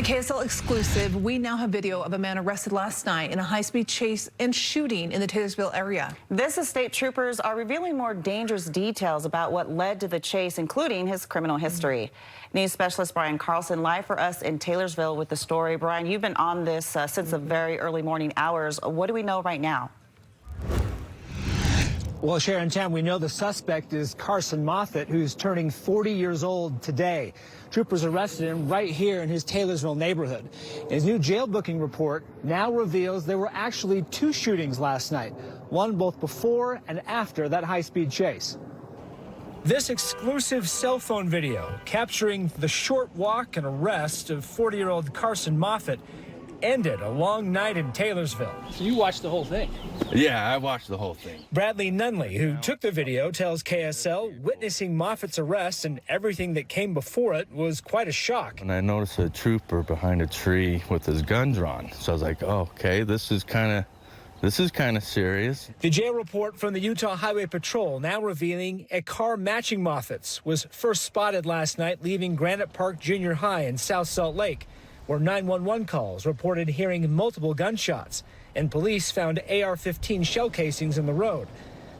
a KSL exclusive, we now have video of a man arrested last night in a high-speed chase and shooting in the Taylorsville area. This is state troopers are revealing more dangerous details about what led to the chase, including his criminal history. News specialist Brian Carlson live for us in Taylorsville with the story. Brian, you've been on this since the very early morning hours. What do we know right now? Well, Sharon Tam, we know the suspect is Carson Moffitt, who's turning 40 years old today. Troopers arrested him right here in his Taylorsville neighborhood. His new jail booking report now reveals there were actually 2 shootings last night, one both before and after that high-speed chase. This exclusive cell phone video capturing the short walk and arrest of 40-year-old Carson Moffitt ended a long night in Taylorsville. So you watched the whole thing? Yeah, I watched the whole thing. Bradley Nunley, who took the video, tells KSL witnessing Moffitt's arrest and everything that came before it was quite a shock. And I noticed a trooper behind a tree with his gun drawn. So I was like, oh, okay, this is kind of serious. The jail report from the Utah Highway Patrol now revealing a car matching Moffitt's was first spotted last night leaving Granite Park Junior High in South Salt Lake, where 911 calls reported hearing multiple gunshots, and police found AR-15 shell casings in the road.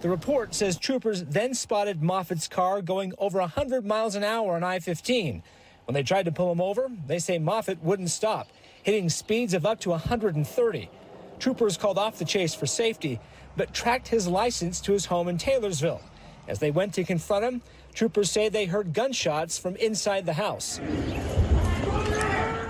The report says troopers then spotted Moffitt's car going over 100 miles an hour on I-15. When they tried to pull him over, they say Moffitt wouldn't stop, hitting speeds of up to 130. Troopers called off the chase for safety, but tracked his license to his home in Taylorsville. As they went to confront him, troopers say they heard gunshots from inside the house.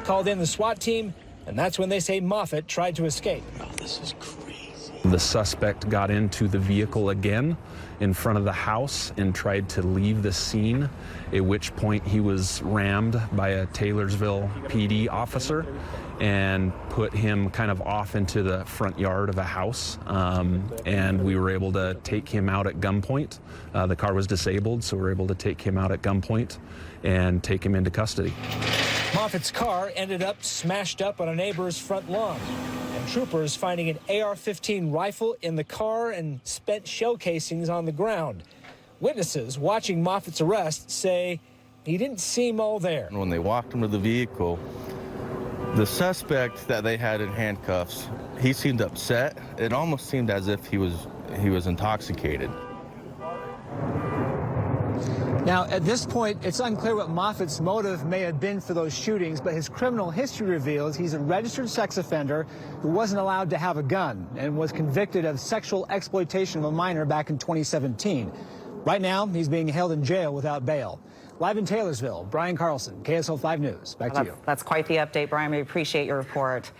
Called in the SWAT team, and that's when they say Moffitt tried to escape. Oh, this is crazy. The suspect got into the vehicle again in front of the house and tried to leave the scene, at which point he was rammed by a Taylorsville PD officer and put him kind of off into the front yard of a house, and we were able to take him out at gunpoint. The car was disabled, so we were able to take him out at gunpoint and take him into custody. Moffitt's car ended up smashed up on a neighbor's front lawn, and troopers finding an AR-15 rifle in the car and spent shell casings on the ground. Witnesses watching Moffitt's arrest say he didn't seem all there. When they walked him to the vehicle, the suspect that they had in handcuffs, he seemed upset. It almost seemed as if he was intoxicated. Now, at this point, it's unclear what Moffitt's motive may have been for those shootings, but his criminal history reveals he's a registered sex offender who wasn't allowed to have a gun and was convicted of sexual exploitation of a minor back in 2017. Right now, he's being held in jail without bail. Live in Taylorsville, Brian Carlson, KSL 5 News. Back to you. That's quite the update, Brian. We appreciate your report.